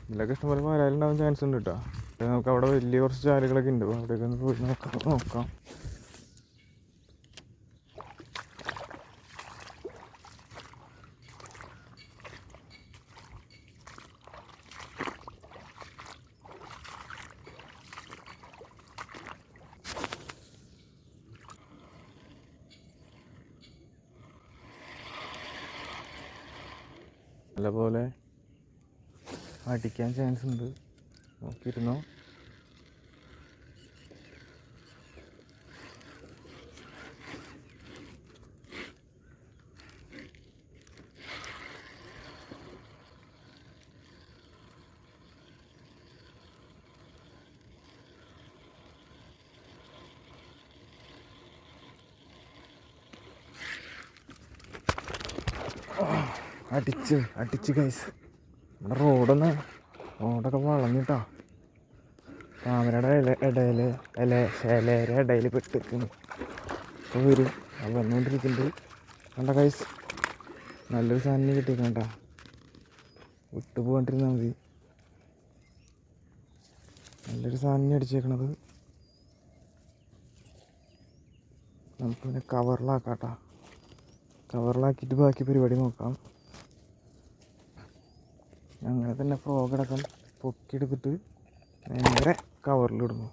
ഇതിലൊക്കെ ഇഷ്ടംപോലെ വരാലുണ്ടാവാൻ ചാൻസ് ഉണ്ട് കേട്ടോ. നമുക്ക് അവിടെ വലിയ കുറച്ച് ചാലുകളൊക്കെ ഉണ്ട്, അപ്പോൾ അവിടെയൊക്കെ ഒന്ന് പോയി നോക്കാം. നല്ലപോലെ അടിക്കാൻ ചാൻസ് ഉണ്ട്, നോക്കിയിരുന്നോ. അടിച്ച് ഗൈസ്. നമ്മുടെ റോഡൊക്കെ വളഞ്ഞിട്ടാ, താമരയുടെ ഇടയിൽ പെട്ടിരിക്കുന്നു. അപ്പോൾ വരും, അത് വന്നുകൊണ്ടിരിക്കുന്നുണ്ട്. കണ്ട ഗൈസ്, നല്ലൊരു സാധനം കിട്ടിയേക്കണ്ട, വിട്ടു പോകാണ്ടിരുന്നാൽ മതി. നല്ലൊരു സാധനം അടിച്ചേക്കണത്. നമുക്ക് പിന്നെ കവറിലാക്കാട്ടോ, കവറിലാക്കിയിട്ട് ബാക്കി പരിപാടി നോക്കാം. അങ്ങനെ തന്നെ ഫ്രോഗടക്കം പൊക്കിയെടുത്തിട്ട് നേരെ കവറിലിടുന്നു.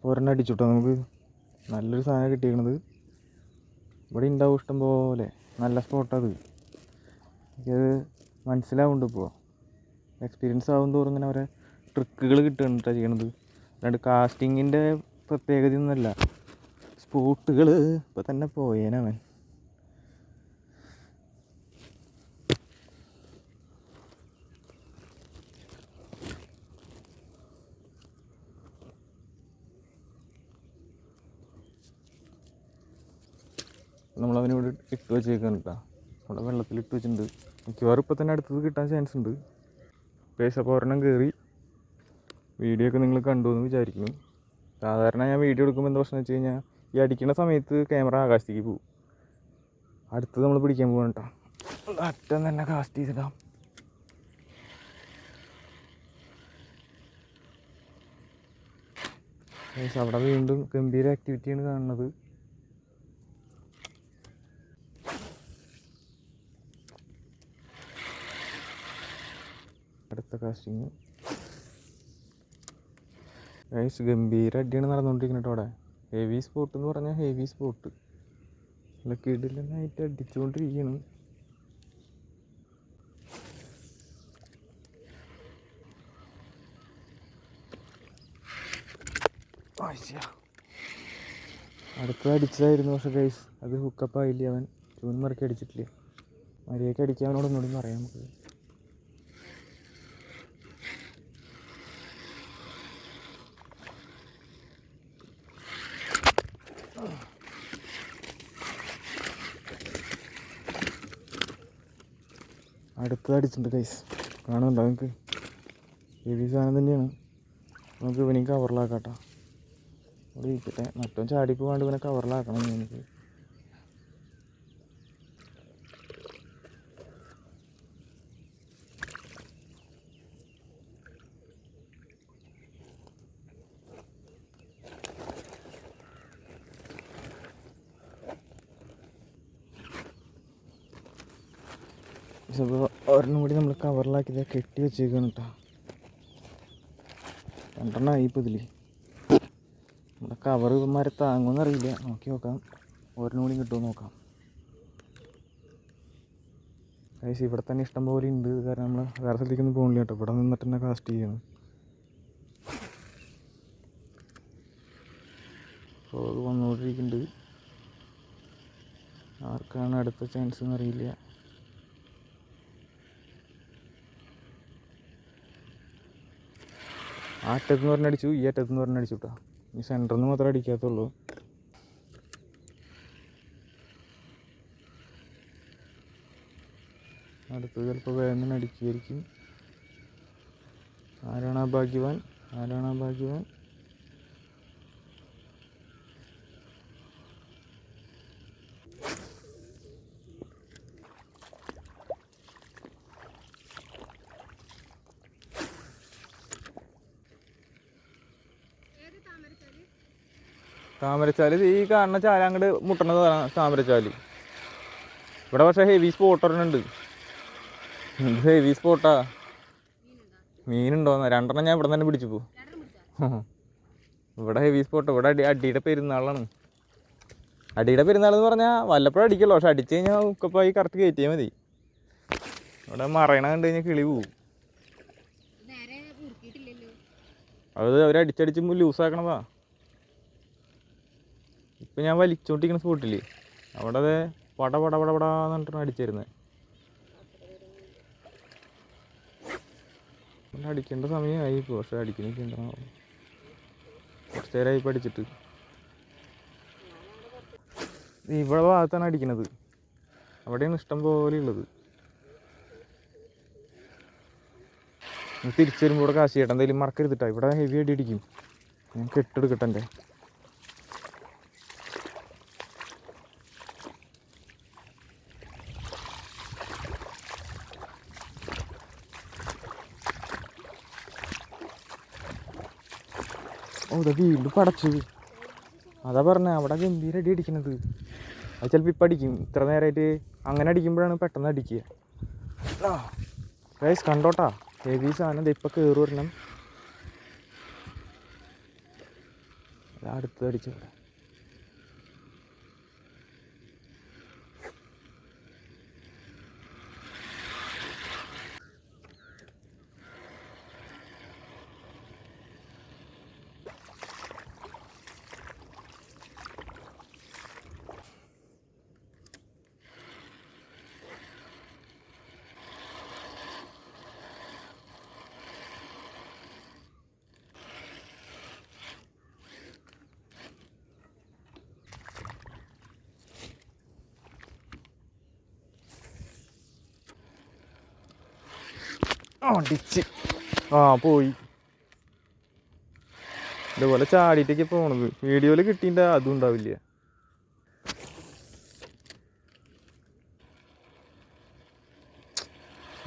ഒരെണ്ണം അടിച്ചുട്ടോ, നമുക്ക് നല്ലൊരു സാധനം കിട്ടിയിരിക്കണത്. ഇവിടെ ഉണ്ടാവും ഇഷ്ടം പോലെ, നല്ല സ്പോട്ടത്. എനിക്കത് മനസ്സിലാവുന്നുണ്ട്. ഇപ്പോൾ എക്സ്പീരിയൻസ് ആവും തോറും ഇങ്ങനെ ഓരോ ട്രിക്കുകൾ കിട്ടുന്നുണ്ടാണ് ചെയ്യണത്. അല്ലാണ്ട് കാസ്റ്റിങ്ങിൻ്റെ പ്രത്യേകതയൊന്നുമല്ല, സ്പോട്ടുകൾ ഇപ്പം തന്നെ പോയേനവൻ. നമ്മളവനിവിടെ ഇട്ട് വെച്ചേക്കാണ് കേട്ടോ, അവിടെ വെള്ളത്തിലിട്ട് വെച്ചിട്ടുണ്ട്. മിക്കവാറും ഇപ്പം തന്നെ അടുത്തത് കിട്ടാൻ ചാൻസ് ഉണ്ട്. അപ്പോൾ ഒരെണ്ണം കയറി. വീഡിയോ ഒക്കെ നിങ്ങൾ കണ്ടു എന്ന് വിചാരിക്കുന്നു. സാധാരണ ഞാൻ വീഡിയോ എടുക്കുമ്പോൾ എന്താ പ്രശ്നം വെച്ച് കഴിഞ്ഞാൽ, ഈ അടിക്കുന്ന സമയത്ത് ക്യാമറ ആകാശത്തേക്ക് പോകും. അടുത്തത് നമ്മൾ പിടിക്കാൻ പോകണം കേട്ടോ. അറ്റം തന്നെ കാസ്റ്റ് ചെയ്തിടാം. അവിടെ വീണ്ടും ഗംഭീര ആക്ടിവിറ്റിയാണ് കാണുന്നത്. അടുത്ത കാസ്റ്റിങ് ഗൈസ്, ഗംഭീര അടിയാണ് നടന്നുകൊണ്ടിരിക്കുന്നത് അവിടെ. ഹെവി സ്പോട്ട് എന്ന് പറഞ്ഞാൽ ഹെവി സ്പോട്ട്, നല്ല കിടിലനായിട്ട് അടിച്ചുകൊണ്ടിരിക്കുകയാണ്. അടുത്തത് അടിച്ചതായിരുന്നു, പക്ഷെ ഗൈസ് അത് ഹുക്കപ്പ് ആയില്ല. അവൻ ചൂന്ന് മറക്കി അടിച്ചിട്ടില്ല. മര്യാദയ്ക്ക് അടിക്കാനോട് ഒന്നുകൂടി പറയാം നമുക്ക്. അടുത്തത് അടിച്ചിട്ടുണ്ട് ഗൈസ്, കാണുന്നുണ്ടോ നിങ്ങൾക്ക്? ഹെവി സാധനം തന്നെയാണ്. നമുക്ക് ഇവനെയും കവറിലാക്കാട്ടോ. അവിടെ ഇരിക്കട്ടെ, മറ്റോ ചാടിപ്പോകാണ്ട് ഇവനെ കവറിലാക്കണം എനിക്ക്. അപ്പോൾ ഒരെണ്ണം കൂടി നമ്മൾ കവറിലാക്കിയത് കെട്ടി വെച്ചേക്കാണ് കേട്ടോ. 2 ഇപ്പോൾ ഇതിൽ നമ്മുടെ കവർ ഇവന്മാരെ താങ്ങുമെന്ന് അറിയില്ല, നോക്കി നോക്കാം. ഒരെണ്ണം കൂടി കിട്ടുമോ നോക്കാം. ഗൈസ്, ഇവിടെ തന്നെ ഇഷ്ടം പോലെ ഉണ്ട്, കാരണം നമ്മൾ വേറെ സ്ഥലത്തേക്കൊന്നും പോകണില്ല കേട്ടോ. ഇവിടെ നിന്നിട്ട് തന്നെ കാസ്റ്റ് ചെയ്യണം. അപ്പോൾ അത് വന്നുകൊണ്ടിരിക്കുന്നുണ്ട്. ആർക്കാണ് അടുത്ത ചാൻസ് എന്നറിയില്ല. ആ അറ്റത്ത് നിന്ന് പറഞ്ഞടിച്ചു, ഈ അറ്റത്ത് നിന്ന് പറഞ്ഞടിച്ചു കേട്ടോ. ഈ സെൻറ്ററിൽ നിന്ന് മാത്രമേ അടിക്കാത്തുള്ളൂ. അടുത്ത് ചിലപ്പോൾ വേഗം തന്നെ അടിക്കുമായിരിക്കും. ആരാണ് ആ ഭാഗ്യവാൻ? ആരാണ് ആ ഭാഗ്യവാൻ? താമരച്ചാല് ഈ കാണുന്ന ചാല അങ്ങോട്ട് മുട്ടണത് താമരച്ചാല്. ഇവിടെ പക്ഷേ ഹെവി സ്പോട്ട് ഒരെണ്ണുണ്ട്. ഹെവി സ്പോട്ടാ. മീനുണ്ടോന്ന് 2 ഞാൻ ഇവിടെ തന്നെ പിടിച്ചു പോ. ഇവിടെ ഹെവി സ്പോട്ട്. ഇവിടെ അടിയുടെ പെരുന്നാളാണ്. അടിയുടെ പെരുന്നാൾ എന്ന് പറഞ്ഞാൽ വല്ലപ്പോഴും അടിക്കുള്ളൂ. പക്ഷെ അടിച്ചു കഴിഞ്ഞാൽ ഉക്കപ്പായി കറക്റ്റ് കയറ്റിയാൽ മതി. ഇവിടെ മറയണ കണ്ടു കഴിഞ്ഞാൽ കിളി പോവും. അത് അവരടിച്ചടിച്ച് ലൂസാക്കണതാ. ഇപ്പം ഞാൻ വലിച്ചോണ്ടിരിക്കുന്ന സ്പോട്ടില്ലേ, അവിടെ അതെ പട പട പട പടാന്ന് പറഞ്ഞിട്ടാണ് അടിച്ചിരുന്നത്. അടിക്കേണ്ട സമയമായി ഇപ്പോൾ. പക്ഷെ അടിക്കണില്ല. കുറച്ച് നേരമായി ഇപ്പം അടിച്ചിട്ട്. ഇവിടെ ഭാഗത്താണ് അടിക്കണത്. അവിടെയാണ് ഇഷ്ടം പോലെ ഉള്ളത്. തിരിച്ചു വരുമ്പോൾ ഇവിടെ കാശ് ചെയ്യട്ടെ. എന്തെങ്കിലും മറക്കരുതിട്ടാ. ഇവിടെ ഹെവി അടി അടിക്കും. ഞാൻ കെട്ടെടുക്കട്ടെ എൻ്റെ. ഓ ഇതാ വീണ്ടും പടച്ചത്. അതാ പറഞ്ഞ അവിടെ ഗംഭീര അടി അടിക്കണത്. അത് ചിലപ്പോൾ ഇപ്പം അടിക്കും. ഇത്ര നേരമായിട്ട് അങ്ങനെ അടിക്കുമ്പോഴാണ് പെട്ടെന്ന് അടിക്കുക. ഗൈസ് കണ്ടോട്ടാ, ഹെവി സാധനം ഇപ്പം കയറി വരണം. അടുത്ത് അടിച്ചു. അടിച്ച് പോയി. ഇതുപോലെ ചാടിയിട്ടേക്ക് പോണത്. വീഡിയോയിൽ കിട്ടിയിട്ട് അതും ഉണ്ടാവില്ല.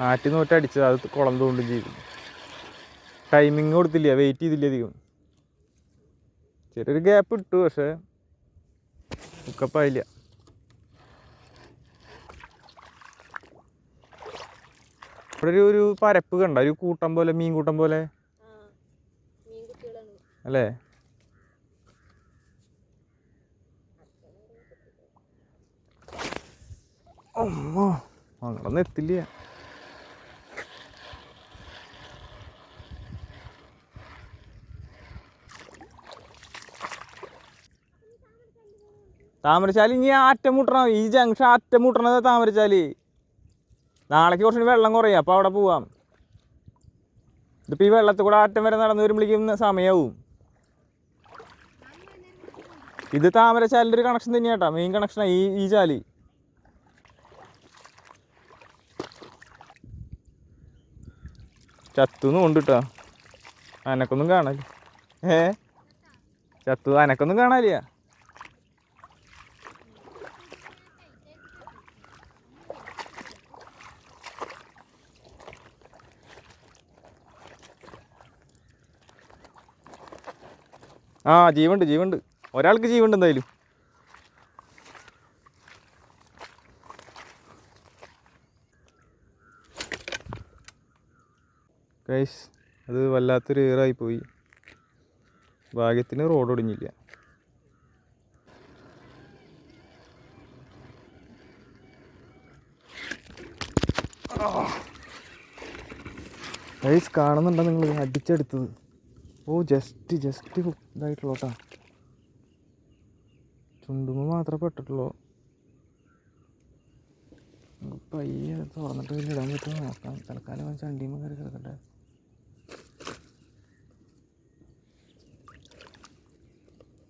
ആറ്റി നോറ്റ് അടിച്ചത്. അത് കുളം തോണ്ടും ചെയ്തു. ടൈമിങ് കൊടുത്തില്ല, വെയിറ്റ് ചെയ്തില്ല അധികം. ചെറിയൊരു ഗ്യാപ്പ് ഇട്ടു, പക്ഷെ ഹുക്കപ്പായില്ല. ഇവിടെ ഒരു പരപ്പ് കണ്ട, ഒരു കൂട്ടം പോലെ, മീൻ കൂട്ടം പോലെ അല്ലേ? അങ്ങനൊന്നും എത്തില്ല. താമരച്ചാലി ഇനി അറ്റം മുട്ടണം. ഈ ജംഗ്ഷൻ അറ്റം മുട്ടണത് താമരച്ചാലി. നാളേക്ക് കുറച്ചുകൂടി വെള്ളം കുറയും, അപ്പോൾ അവിടെ പോവാം. ഇതിപ്പോൾ ഈ വെള്ളത്തിൽ കൂടെ അറ്റം വരെ നടന്നു വരുമ്പോഴേക്കും സമയമാവും. ഇത് താമരച്ചാലിൻ്റെ ഒരു കണക്ഷൻ തന്നെയാണ് കേട്ടോ, മെയിൻ കണക്ഷനാണ് ഈ ചാലി. ചത്തുന്ന് കൊണ്ടിട്ടാ. അനക്കൊന്നും കാണാല്ല. ചത്തു അനക്കൊന്നും കാണാനില്ല. ജീവുണ്ട്. ഒരാൾക്ക് ജീവുണ്ട് എന്തായാലും. ഗൈസ്, അത് വല്ലാത്തൊരു ഏറായി പോയി. ഭാഗ്യത്തിന് റോഡ് ഒടിഞ്ഞില്ല. ഗൈസ് കാണുന്നുണ്ടോ നിങ്ങൾ? അടിച്ചെടുത്തത്. ജസ്റ്റ് ഇതായിട്ടുള്ളൂ കേട്ടോ. ചുണ്ടുമ്പോൾ മാത്രമേ പെട്ടിട്ടുള്ളൂ. പയ്യെ തുറന്നിട്ട് ഇടാൻ പറ്റുമോ നോക്കാം. തൽക്കാലം ചണ്ടിയുമ്പോൾ കയറി കിടക്കട്ടെ.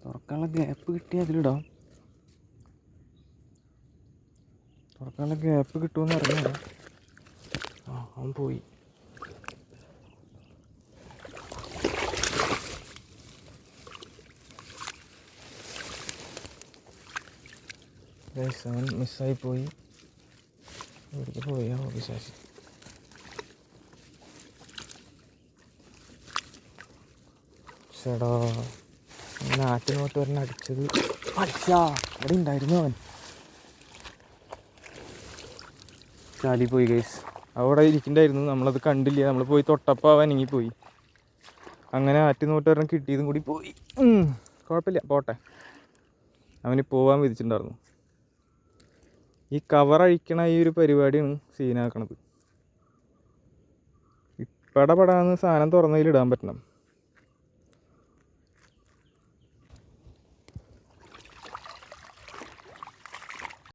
തുറക്കാനുള്ള ഗ്യാപ്പ് കിട്ടിയാൽ അതിലിടാം. തുറക്കാനുള്ള ഗ്യാപ്പ് കിട്ടുമെന്ന് അറിഞ്ഞാൽ അവൻ പോയി. ഗൈസ് അവൻ മിസ്സായി പോയി. എവിടേക്ക് പോയാ പിശാച്. ചേടാ നാട്ടിനോട്ട് വരണ അടിച്ചത്. അടിച്ചാ അവിടെ ഉണ്ടായിരുന്നു അവൻ. ചാടി പോയി ഗൈസ്. അവിടെ ഇരിക്കണ്ടായിരുന്നു, നമ്മളത് കണ്ടില്ല. നമ്മൾ പോയി തൊട്ടപ്പോൾ അവൻ അനങ്ങിപ്പോയി. അങ്ങനെ ആറ്റുനോട്ട് വരണം കിട്ടിയതും കൂടി പോയി. കുഴപ്പമില്ല, പോട്ടെ. അവന് പോകാൻ വിധിച്ചിട്ടുണ്ടായിരുന്നു. ഈ കവർ അഴിക്കണ ഈ ഒരു പരിപാടിയാണ് സീനാക്കണത്. പടപടാന്ന് സാധനം തുറന്നതിലിടാൻ പറ്റണം.